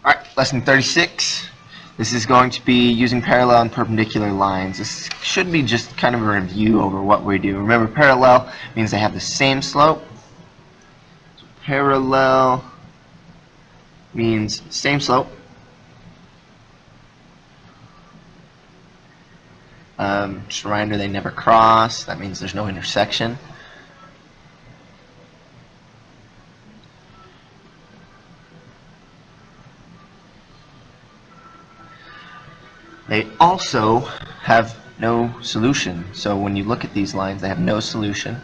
Alright, lesson 36. This is going to be using parallel and perpendicular lines. This should be just kind of a review over what we do. Remember, parallel means they have the same slope. So parallel means same slope. Just a reminder, they never cross. That means there's no intersection. They also have no solution. So when you look at these lines, they have no solution.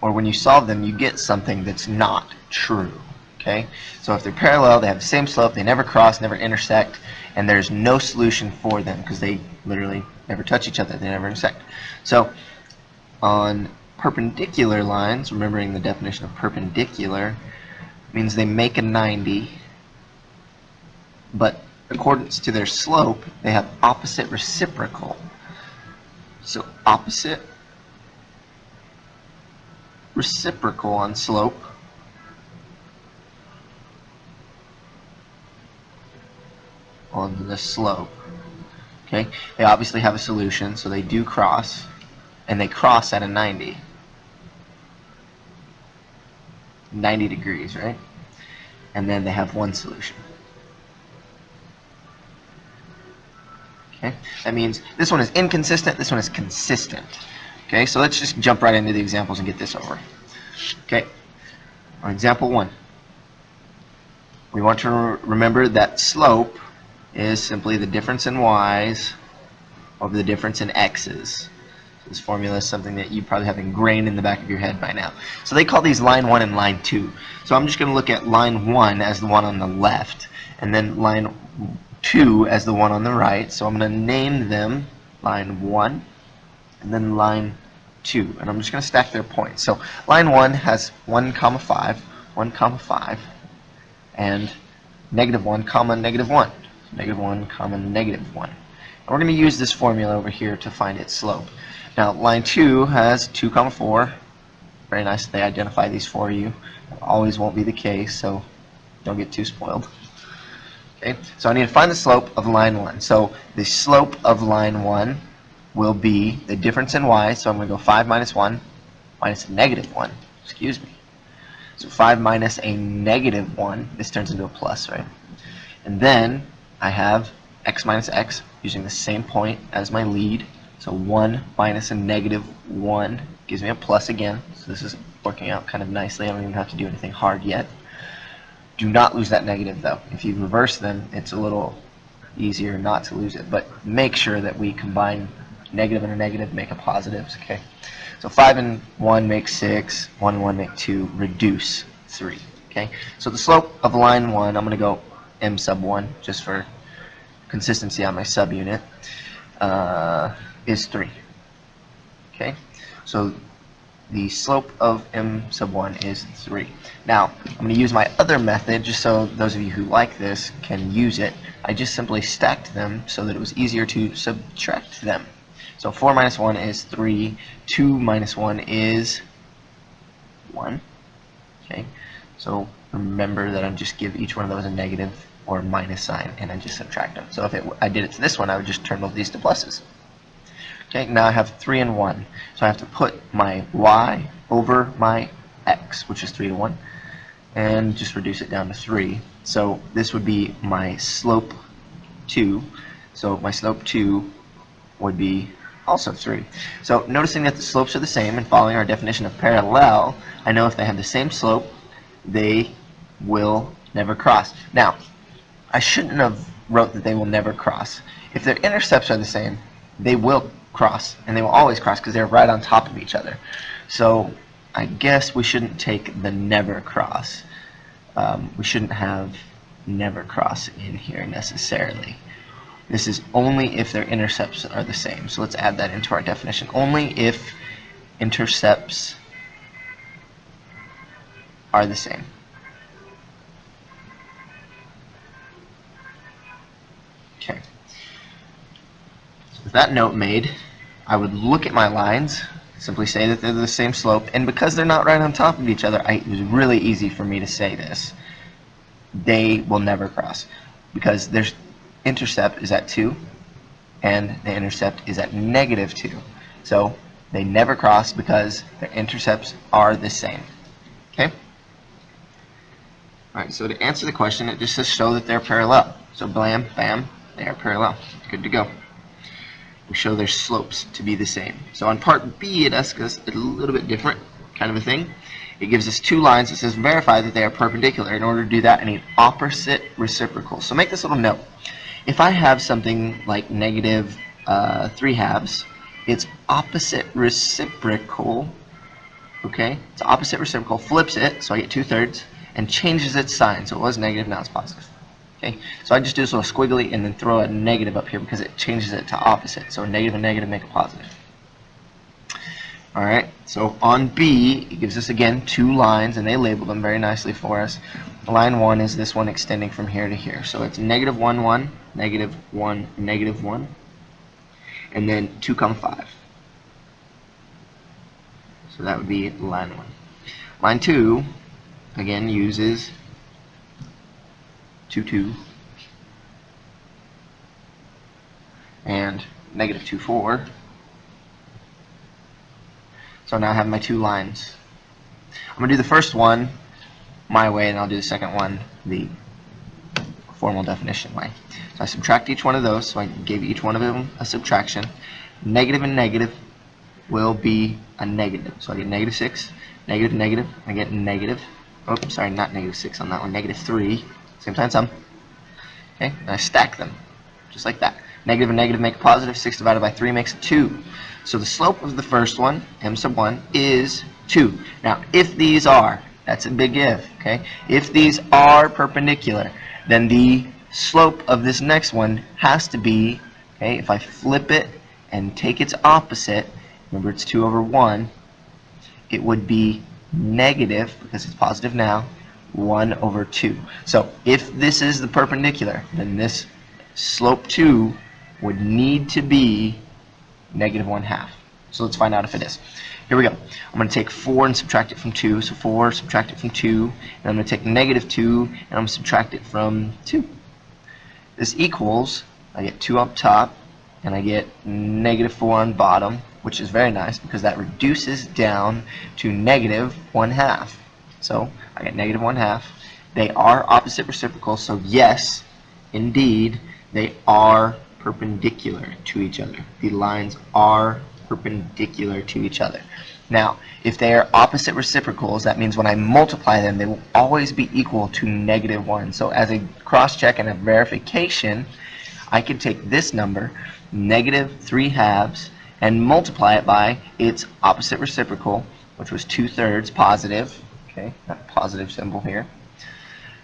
Or when you solve them, you get something that's not true. Okay? So if they're parallel, they have the same slope, they never cross, never intersect, and there's no solution for them because they literally never touch each other, they never intersect. So on perpendicular lines, remembering the definition of perpendicular, means they make a 90, but accordance to their slope, they have opposite reciprocal. So opposite reciprocal on slope on the slope. Okay, they obviously have a solution, so they do cross, and they cross at a 90 degrees, right? And then they have one solution. Okay, that means this one is inconsistent, this one is consistent. Okay, so let's just jump right into the examples and get this over. Okay, on example 1, we want to remember that slope is simply the difference in y's over the difference in x's. This formula is something that you probably have ingrained in the back of your head by now. So they call these line 1 and line 2. So I'm just going to look at line 1 as the one on the left, and then line 2 as the one on the right. So I'm going to name them line 1 and then line 2, and I'm just going to stack their points. So line 1 has 1 comma 5, 1 comma 5, and negative 1 comma negative 1, negative 1 comma negative 1. And we're going to use this formula over here to find its slope. Now line 2 has 2 comma 4. Very nice they identify these for you. Always won't be the case, so don't get too spoiled. Okay, so I need to find the slope of line 1. So the slope of line 1 will be the difference in y. So I'm going to go 5 minus 1 minus a negative 1. Excuse me. So 5 minus a negative 1. This turns into a plus, right? And then I have x minus x using the same point as my lead. So 1 minus a negative 1 gives me a plus again. So this is working out kind of nicely. I don't even have to do anything hard yet. Do not lose that negative though. If you reverse them, it's a little easier not to lose it. But make sure that we combine negative and a negative, make a positives. Okay. So 5 and 1 make 6. 1 and 1 make 2. Reduce 3. Okay. So the slope of line 1, I'm going to go m sub 1 just for consistency on my subunit, is 3. Okay. So the slope of m sub 1 is 3. Now, I'm going to use my other method just so those of you who like this can use it. I just simply stacked them so that it was easier to subtract them. So 4 minus 1 is 3. 2 minus 1 is 1. Okay. So remember that I just give each one of those a negative or minus sign, and I just subtract them. So if I did it to this one, I would just turn both these to pluses. Okay, now I have 3 and 1. So I have to put my y over my x, which is 3 to 1, and just reduce it down to 3. So this would be my slope 2. So my slope 2 would be also 3. So noticing that the slopes are the same and following our definition of parallel, I know if they have the same slope, they will never cross. Now, I shouldn't have wrote that they will never cross. If their intercepts are the same, they will cross, and they will always cross because they're right on top of each other. So I guess we shouldn't take the never cross. We shouldn't have never cross in here necessarily. This is only if their intercepts are the same. So let's add that into our definition. Only if intercepts are the same. Okay. So with that note made, I would look at my lines, simply say that they're the same slope, and because they're not right on top of each other, it was really easy for me to say this. they will never cross because their intercept is at 2 and the intercept is at -2. So they never cross because their intercepts are the same. Okay? Alright, so to answer the question, it just says show that they're parallel. So blam, bam, they are parallel. Good to go. We show their slopes to be the same. So on part B, it asks us a little bit different kind of a thing. It gives us two lines. It says verify that they are perpendicular. In order to do that, I need opposite reciprocals. So make this little note. If I have something like -3/2, its opposite reciprocal, okay, it's opposite reciprocal, flips it, so I get 2/3, and changes its sign. So it was negative, now it's positive. Okay, so I just do this little squiggly and then throw a negative up here because it changes it to opposite. So negative and negative make a positive. Alright, so on B, it gives us again two lines, and they label them very nicely for us. Line 1 is this one extending from here to here. So it's -1, 1, -1, -1, and then 2, 5. So that would be line 1. Line 2, again, uses 2, 2, and -2, 4. So now I have my two lines. I'm going to do the first one my way, and I'll do the second one the formal definition way. So I subtract each one of those, so I gave each one of them a subtraction. Negative and negative will be a negative. So I get -6, negative, negative, I get negative. Oh, sorry, not -6 on that one, -3. Same sign, sum. Okay, and I stack them, just like that. Negative and negative make a positive. 6 divided by 3 makes a 2. So the slope of the first one, m sub 1, is 2. Now, if these are, that's a big if, okay? If these are perpendicular, then the slope of this next one has to be, okay, if I flip it and take its opposite, remember it's 2 over 1, it would be negative, because it's positive now, 1 over 2. So if this is the perpendicular, then this slope 2 would need to be -1/2. So let's find out if it is. Here we go. I'm going to take 4 and subtract it from 2. So 4, subtract it from 2. And I'm going to take -2 and I'm going to subtract it from 2. This equals, I get 2 up top and I get -4 on bottom, which is very nice because that reduces down to -1/2. So I get -1/2. They are opposite reciprocals, so yes, indeed, they are perpendicular to each other. The lines are perpendicular to each other. Now, if they are opposite reciprocals, that means when I multiply them, they will always be equal to -1. So as a cross-check and a verification, I can take this number, -3/2, and multiply it by its opposite reciprocal, which was 2/3 positive. Okay, that positive symbol here.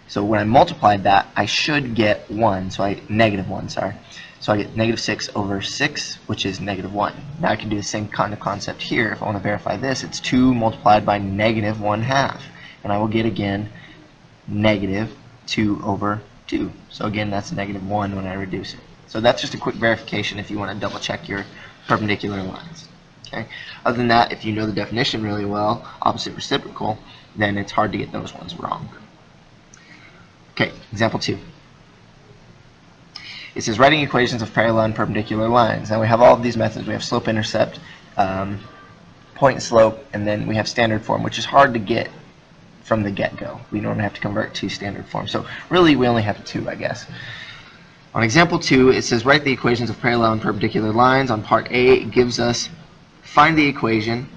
So when I multiplied that, I should get 1. So -1, sorry. So I get -6 over 6, which is -1. Now I can do the same kind of concept here. If I want to verify this, it's 2 multiplied by -1/2. And I will get again -2 over 2. So again, that's -1 when I reduce it. So that's just a quick verification if you want to double check your perpendicular lines. Okay. Other than that, if you know the definition really well, opposite reciprocal, then it's hard to get those ones wrong. Okay, example 2. It says writing equations of parallel and perpendicular lines. Now we have all of these methods. We have slope, intercept, point and slope, and then we have standard form, which is hard to get from the get-go. We normally have to convert to standard form. So really we only have 2, I guess. On example 2, it says write the equations of parallel and perpendicular lines. On part A, it gives us find the equation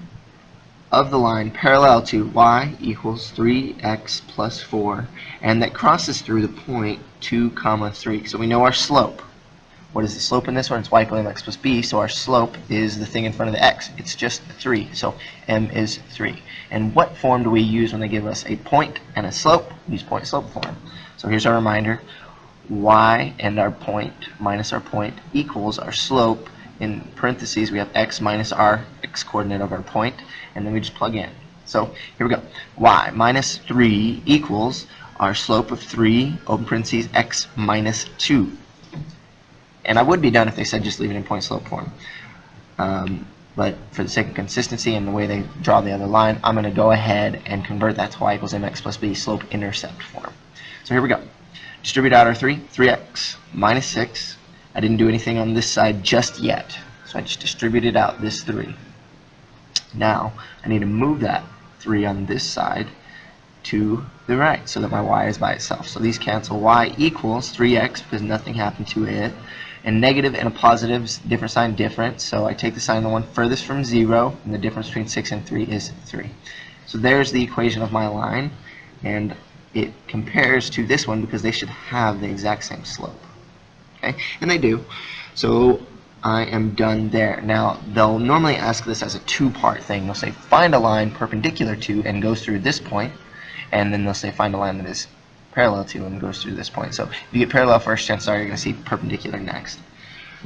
of the line parallel to y equals 3x plus 4, and that crosses through the point 2, 3. So we know our slope. What is the slope in this one? It's y equals mx plus b, so our slope is the thing in front of the x. It's just 3, so m is 3. And what form do we use when they give us a point and a slope? We use point-slope form. So here's our reminder. Y and our point minus our point equals our slope. In parentheses, we have x minus our x coordinate of our point, and then we just plug in. So here we go. Y minus 3 equals our slope of 3, open parentheses, x minus 2. And I would be done if they said just leave it in point-slope form. But for the sake of consistency and the way they draw the other line, I'm going to go ahead and convert that to y equals mx plus b slope-intercept form. So here we go. Distribute out our 3x minus 6. I didn't do anything on this side just yet, so I just distributed out this 3. Now, I need to move that 3 on this side to the right so that my y is by itself. So these cancel. Y equals 3x because nothing happened to it. And negative and a positive is different sign, different. So I take the sign of the one furthest from 0, and the difference between 6 and 3 is 3. So there's the equation of my line, and it compares to this one because they should have the exact same slope. Okay, and they do. So I am done there. Now, they'll normally ask this as a two-part thing. They'll say, find a line perpendicular to and goes through this point, and then they'll say, find a line that is parallel to and goes through this point. So if you get parallel first, chances are you're going to see perpendicular next.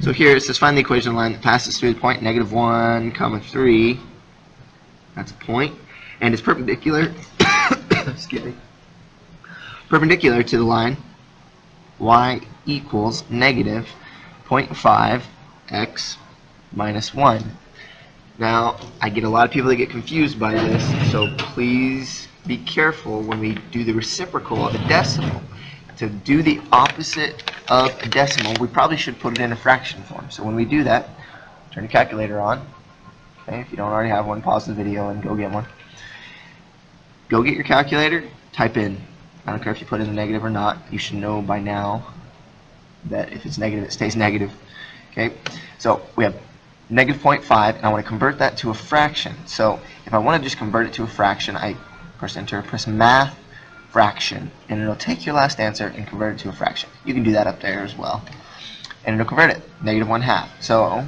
So here it says, find the equation of the line that passes through the point -1, 3. That's a point. And it's perpendicular, excuse me, perpendicular to the line y equals negative 0.5 x minus 1. Now, I get a lot of people that get confused by this, so please be careful when we do the reciprocal of a decimal. To do the opposite of a decimal, we probably should put it in a fraction form. So when we do that, turn your calculator on. Okay, if you don't already have one, pause the video and go get one. Go get your calculator, type in. I don't care if you put in the negative or not. You should know by now that if it's negative, it stays negative. Okay, so we have negative 0.5, and I want to convert that to a fraction. So if I want to just convert it to a fraction, I press enter, press math fraction, and it'll take your last answer and convert it to a fraction. You can do that up there as well. And it'll convert it, -1/2. So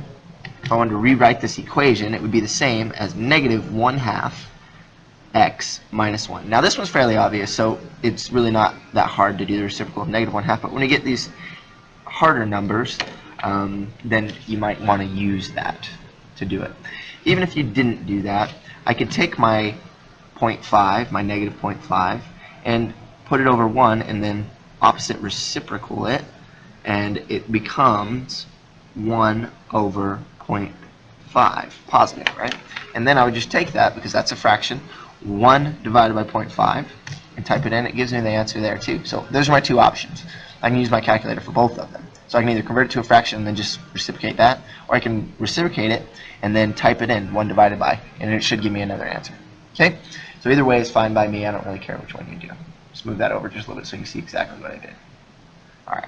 if I wanted to rewrite this equation, it would be the same as -1/2 x minus 1. Now this one's fairly obvious, so it's really not that hard to do the reciprocal of -1/2, but when you get these harder numbers, then you might want to use that to do it. Even if you didn't do that, I could take my 0.5, my -0.5, and put it over 1 and then opposite reciprocal it, and it becomes 1 over 0.5, positive, right? And then I would just take that, because that's a fraction, 1 divided by 0.5, and type it in. It gives me the answer there too. So those are my two options. I can use my calculator for both of them. So I can either convert it to a fraction and then just reciprocate that, or I can reciprocate it and then type it in, 1 divided by, and it should give me another answer. Okay? So either way is fine by me. I don't really care which one you do. Just move that over just a little bit so you can see exactly what I did. Alright,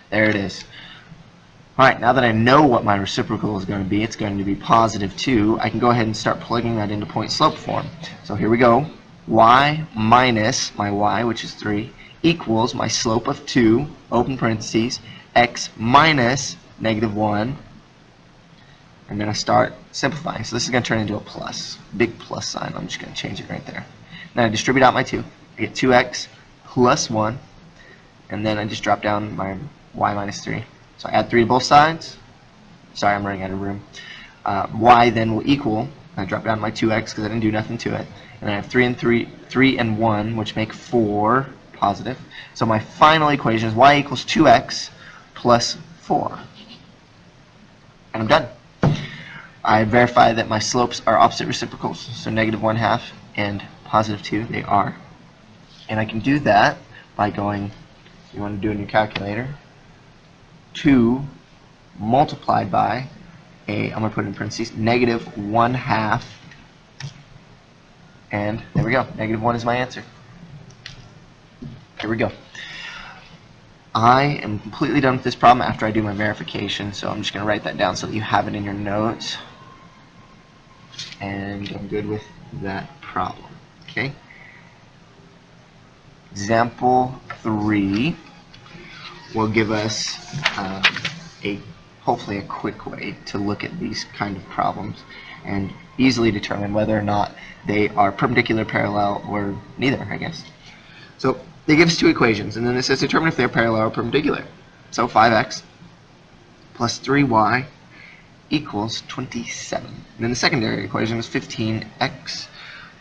there it is. Alright, now that I know what my reciprocal is going to be, it's going to be +2, I can go ahead and start plugging that into point slope form. So here we go. Y minus my y, which is 3, equals my slope of 2, open parentheses, x minus -1, and then I start simplifying. So this is going to turn into a plus, big plus sign. I'm just going to change it right there. Then I distribute out my 2. I get 2x plus 1, and then I just drop down my y minus 3. So I add 3 to both sides. Sorry, I'm running out of room. Y then will equal, I drop down my 2x because I didn't do nothing to it, and I have 3 and 1, which make 4, positive. So my final equation is y equals 2x plus 4. And I'm done. I verify that my slopes are opposite reciprocals, so -1/2 and +2, they are. And I can do that by going, you want to do it in your calculator, 2 multiplied by I'm going to put it in parentheses, -1/2, and there we go, -1 is my answer. Here we go. I am completely done with this problem after I do my verification, so I'm just going to write that down so that you have it in your notes. And I'm good with that problem. Okay. Example 3 will give us hopefully a quick way to look at these kind of problems and easily determine whether or not they are perpendicular, parallel, or neither, I guess. So they give us two equations, and then it says determine if they're parallel or perpendicular. So 5x plus 3y equals 27. And then the secondary equation is 15x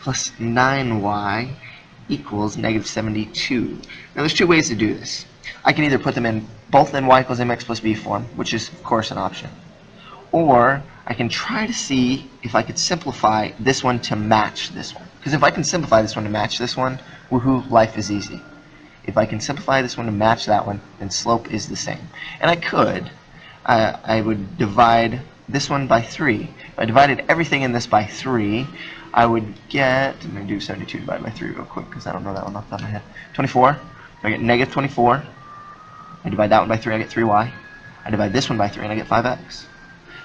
plus 9y equals -72. Now there's two ways to do this. I can either put them in both in y equals mx plus b form, which is of course an option, or I can try to see if I could simplify this one to match this one. Because if I can simplify this one to match this one, woohoo, life is easy. if I can simplify this one to match that one, then slope is the same. And I would divide this one by 3. If I divided everything in this by 3, I would get, I'm going to do 72 divided by 3 real quick because I don't know that one off the top of my head. 24. I get negative 24. I divide that one by 3, I get 3y. I divide this one by 3, and I get 5x.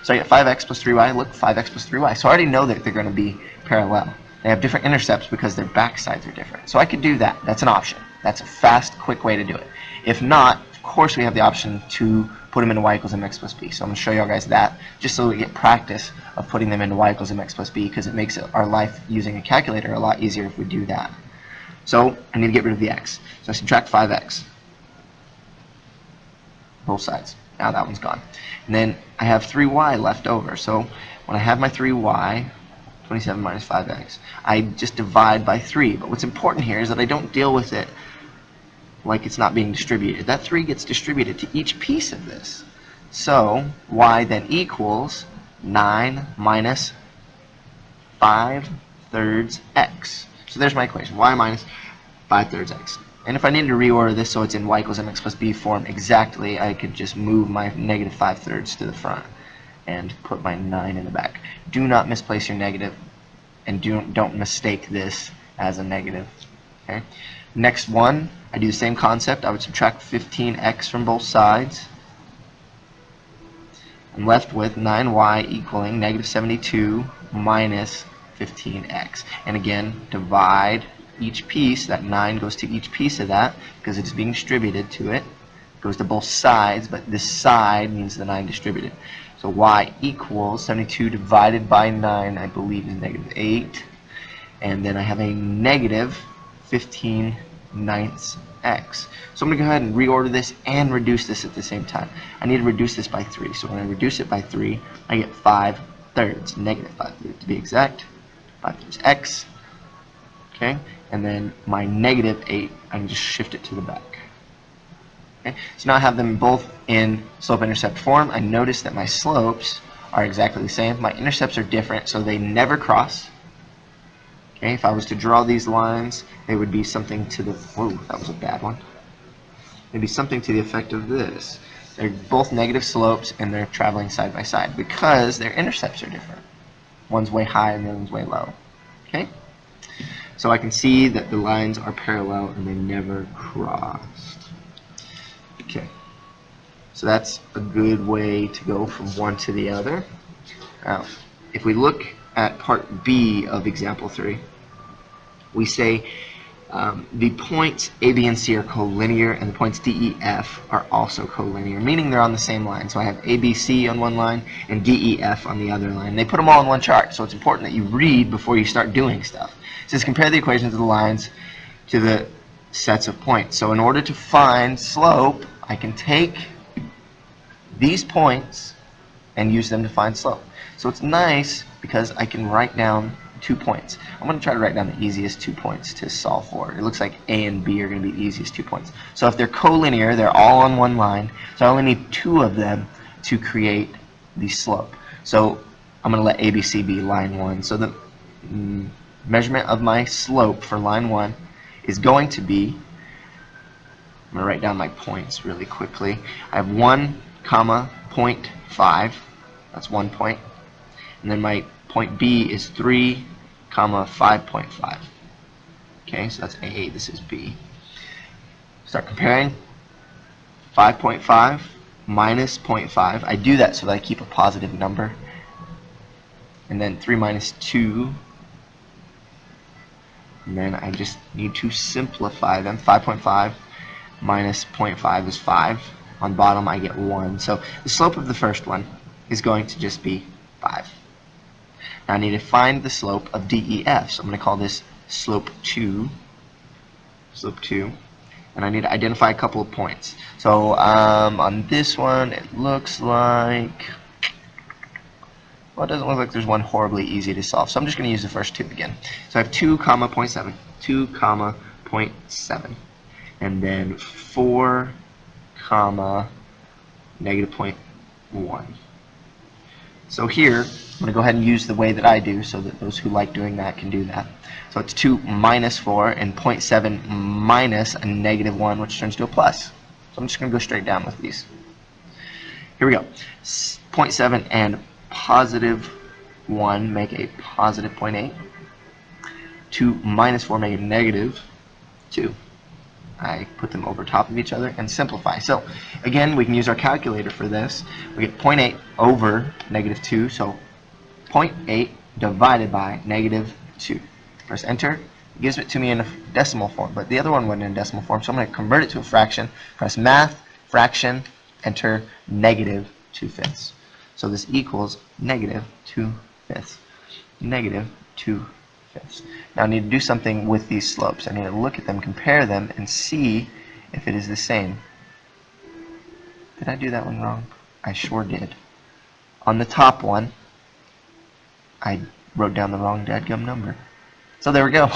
So I get 5x plus 3y. Look, 5x plus 3y. So I already know that they're going to be parallel. They have different intercepts because their backsides are different. So I could do that. That's an option. That's a fast, quick way to do it. If not, of course we have the option to put them into y equals mx plus b. So I'm going to show you guys that just so we get practice of putting them into y equals mx plus b, because it makes our life using a calculator a lot easier if we do that. So I need to get rid of the x. So I subtract 5x. Both sides. Now that one's gone. And then I have 3y left over. So when I have my 3y, 27 minus 5x, I just divide by 3. But what's important here is that I don't deal with it like it's not being distributed. That 3 gets distributed to each piece of this. So y then equals 9 minus 5/3 x. So there's my equation, y minus 5/3 x. And if I needed to reorder this so it's in y equals mx plus b form exactly, I could just move my negative 5/3 to the front and put my 9 in the back. Do not misplace your negative, and don't mistake this as a negative. Okay. Next one, I do the same concept. I would subtract 15x from both sides. I'm left with 9y equaling negative 72 minus 15x. And again, divide each piece. That 9 goes to each piece of that because it's being distributed to it. It goes to both sides, but this side means the 9 distributed. So y equals 72 divided by 9, I believe, is negative 8. And then I have a negative 15/9 x. So I'm going to go ahead and reorder this and reduce this at the same time. I need to reduce this by 3. So when I reduce it by 3, I get 5/3, negative 5/3 to be exact. 5/3 x. Okay, and then my negative 8, I can just shift it to the back. Okay, so now I have them both in slope-intercept form. I notice that my slopes are exactly the same. My intercepts are different, so they never cross. Okay, if I was to draw these lines, they would be something to the, whoa, that was a bad one. They'd be something to the effect of this. They're both negative slopes, and they're traveling side by side because their intercepts are different. One's way high and the other one's way low. Okay, so I can see that the lines are parallel and they never crossed. Okay, so that's a good way to go from one to the other. Now, if we look at part B of example 3, we say the points A, B, and C are collinear, and the points D, E, F are also collinear, meaning they're on the same line. So I have A, B, C on one line and D, E, F on the other line. They put them all in one chart, so it's important that you read before you start doing stuff. It says compare the equations of the lines to the sets of points. So in order to find slope, I can take these points and use them to find slope. So it's nice because I can write down 2 points. I'm going to try to write down the easiest 2 points to solve for. It looks like A and B are going to be the easiest 2 points. So if they're collinear, they're all on one line. So I only need 2 of them to create the slope. So I'm going to let ABC be line 1. So the measurement of my slope for line 1 is going to be, I'm going to write down my points really quickly. I have 1, 0.5. That's 1 point. And then my point B is 3, 5.5. Okay, so that's A, this is B. Start comparing. 5.5 minus 0.5. I do that so that I keep a positive number. And then 3 minus 2. And then I just need to simplify them. 5.5 minus 0.5 is 5. On bottom I get 1. So the slope of the first one is going to just be 5. Now I need to find the slope of DEF. So I'm going to call this slope 2. Slope 2. And I need to identify a couple of points. So on this one it looks like, well, it doesn't look like there's one horribly easy to solve. So I'm just going to use the first 2 again. So I have 2, 0.7. 2, 0.7. And then 4, negative 0.1. So here, I'm going to go ahead and use the way that I do so that those who like doing that can do that. So it's 2 minus 4 and 0.7 minus a negative 1, which turns to a plus. So I'm just going to go straight down with these. Here we go. 0.7 and positive 1 make a positive 0.8. 2 minus 4 make a negative 2. I put them over top of each other and simplify. So again, we can use our calculator for this. We get 0.8 over negative 2, so 0.8 divided by negative 2. Press enter. It gives it to me in a decimal form, but the other one wasn't in decimal form, so I'm going to convert it to a fraction. Press math, fraction, enter, negative 2/5. So this equals negative 2/5. Negative 2/5. Now I need to do something with these slopes. I need to look at them, compare them, and see if it is the same. Did I do that one wrong? I sure did. On the top one, I wrote down the wrong dadgum number. So there we go.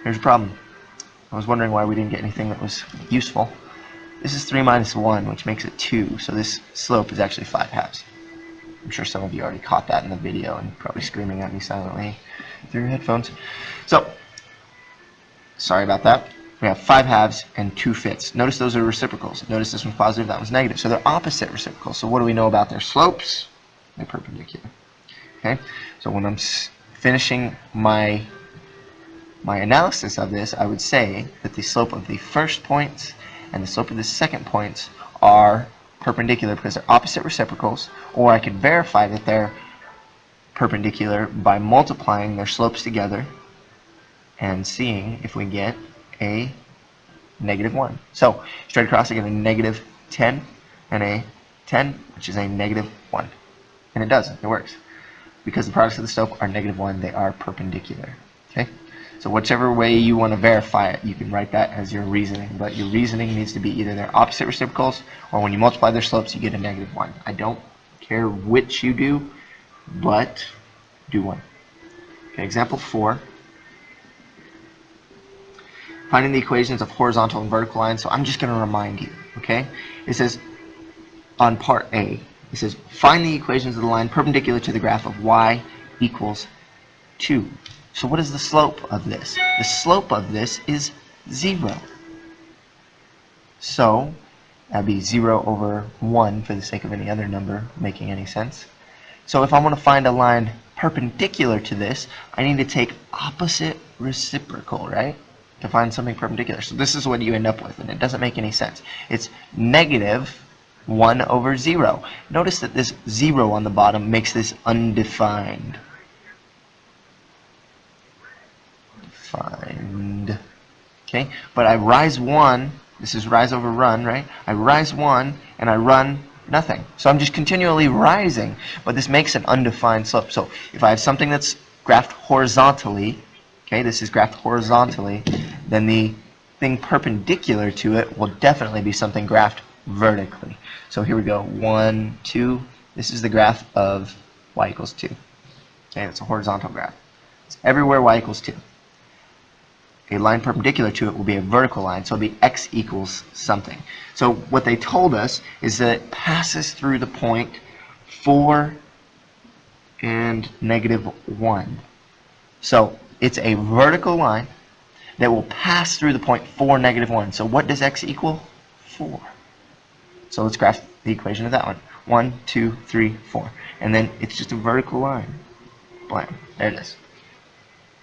Here's the problem. I was wondering why we didn't get anything that was useful. This is 3 minus 1, which makes it 2, so this slope is actually 5/2. I'm sure some of you already caught that in the video and probably screaming at me silently through your headphones. So, sorry about that. We have 5/2 and 2/5. Notice those are reciprocals. Notice this one's positive, that one's negative. So they're opposite reciprocals. So what do we know about their slopes? They're perpendicular. Okay? So when I'm finishing my analysis of this, I would say that the slope of the first point and the slope of the second point are perpendicular because they're opposite reciprocals, or I could verify that they're perpendicular by multiplying their slopes together and seeing if we get a negative 1. So straight across I get a negative 10 and a 10, which is a negative 1. And it does, it works. Because the products of the slope are negative 1, they are perpendicular. Okay? So whichever way you want to verify it, you can write that as your reasoning. But your reasoning needs to be either their opposite reciprocals, or when you multiply their slopes, you get a negative 1. I don't care which you do, but do one. Okay, example 4. Finding the equations of horizontal and vertical lines. So I'm just going to remind you. Okay? It says on part A, it says find the equations of the line perpendicular to the graph of y equals 2. So what is the slope of this? The slope of this is 0. So that'd be 0 over 1 for the sake of any other number making any sense. So if I want to find a line perpendicular to this, I need to take opposite reciprocal, right? To find something perpendicular. So this is what you end up with, and it doesn't make any sense. It's negative 1 over 0. Notice that this 0 on the bottom makes this undefined. Okay, but I rise 1, this is rise over run, right? I rise 1 and I run nothing. So I'm just continually rising, but this makes an undefined slope. So if I have something that's graphed horizontally, okay, this is graphed horizontally, then the thing perpendicular to it will definitely be something graphed vertically. So here we go, 1, 2, this is the graph of y equals 2. Okay, it's a horizontal graph. It's everywhere y equals 2. A line perpendicular to it will be a vertical line, so it'll be x equals something. So what they told us is that it passes through the point 4 and negative 1. So it's a vertical line that will pass through the point 4, negative 1. So what does x equal? 4. So let's graph the equation of that one. 1, 2, 3, 4. And then it's just a vertical line. Blam. There it is.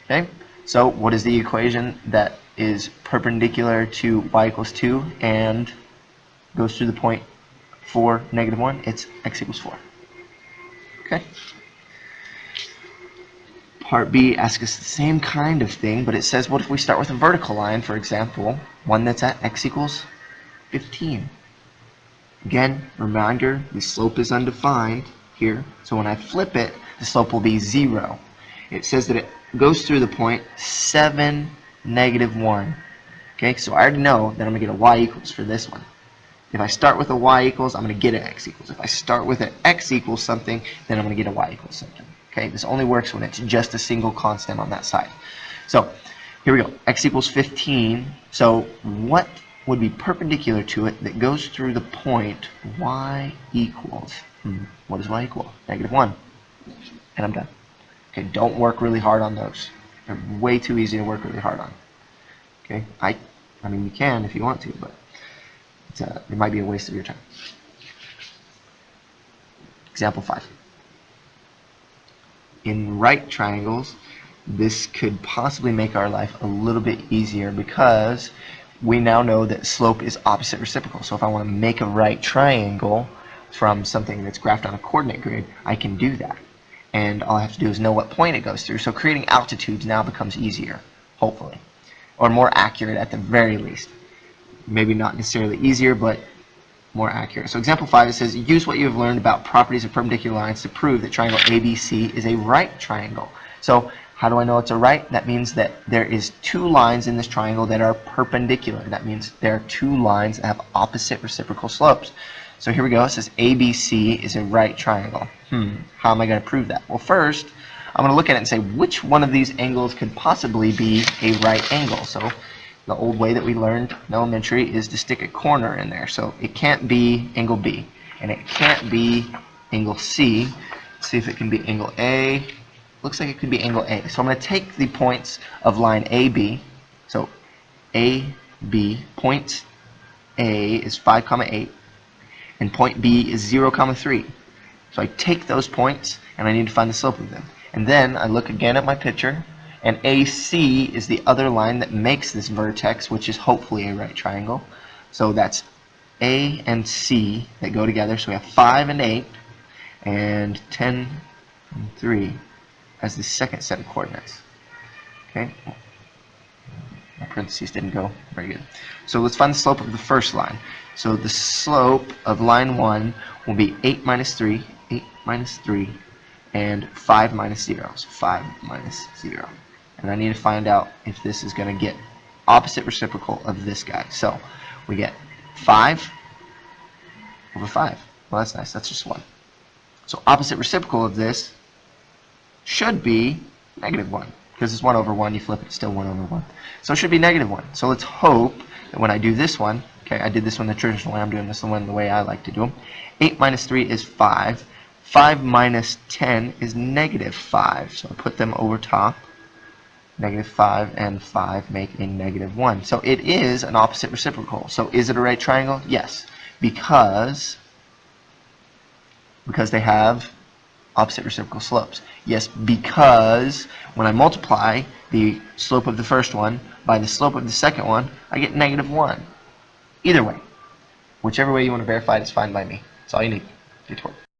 Okay? So what is the equation that is perpendicular to y equals 2 and goes through the point 4, negative 1? It's x equals 4. Okay? Part B asks us the same kind of thing, but it says what if we start with a vertical line, for example, one that's at x equals 15. Again, reminder, the slope is undefined here, so when I flip it, the slope will be 0. It says that it goes through the point 7, negative 1. Okay, so I already know that I'm going to get a y equals for this one. If I start with a y equals, I'm going to get an x equals. If I start with an x equals something, then I'm going to get a y equals something. Okay, this only works when it's just a single constant on that side. So here we go, x equals 15. So what would be perpendicular to it that goes through the point y equals, what does y equal? -1. And I'm done. Okay, don't work really hard on those. They're way too easy to work really hard on. Okay, I mean you can if you want to, but it might be a waste of your time. Example 5. In right triangles, this could possibly make our life a little bit easier because we now know that slope is opposite reciprocal. So if I want to make a right triangle from something that's graphed on a coordinate grid, I can do that. And all I have to do is know what point it goes through. So creating altitudes now becomes easier, hopefully, or more accurate at the very least. Maybe not necessarily easier, but more accurate. So example 5, it says, use what you have learned about properties of perpendicular lines to prove that triangle ABC is a right triangle. So how do I know it's a right? That means that there is 2 lines in this triangle that are perpendicular. That means there are 2 lines that have opposite reciprocal slopes. So here we go. It says ABC is a right triangle. How am I going to prove that? Well, first, I'm going to look at it and say, which one of these angles could possibly be a right angle? So the old way that we learned in elementary is to stick a corner in there. So it can't be angle B, and it can't be angle C. Let's see if it can be angle A. Looks like it could be angle A. So I'm going to take the points of line AB. So AB, point A is 5, 8, and point B is 0, 3. So I take those points, and I need to find the slope of them. And then I look again at my picture, and AC is the other line that makes this vertex, which is hopefully a right triangle. So that's A and C that go together. So we have 5 and 8, and 10 and 3 as the second set of coordinates. Okay, my parentheses didn't go very good. So let's find the slope of the first line. So the slope of line 1 will be 8 minus 3, and 5 minus 0. So 5 minus 0. And I need to find out if this is going to get opposite reciprocal of this guy. So we get 5 over 5. Well, that's nice. That's just 1. So opposite reciprocal of this should be -1. Because it's 1 over 1. You flip it, it's still 1 over 1. So it should be -1. So let's hope that when I do this one, okay, I did this one the traditional way. I'm doing this one the way I like to do them. 8 minus 3 is 5. 5 minus 10 is -5. So I put them over top. -5 and 5 make a -1. So it is an opposite reciprocal. So is it a right triangle? Yes, because they have opposite reciprocal slopes. Yes, because when I multiply the slope of the first one by the slope of the second one, I get -1. Either way, whichever way you want to verify it is fine by me. That's all you need. Good work.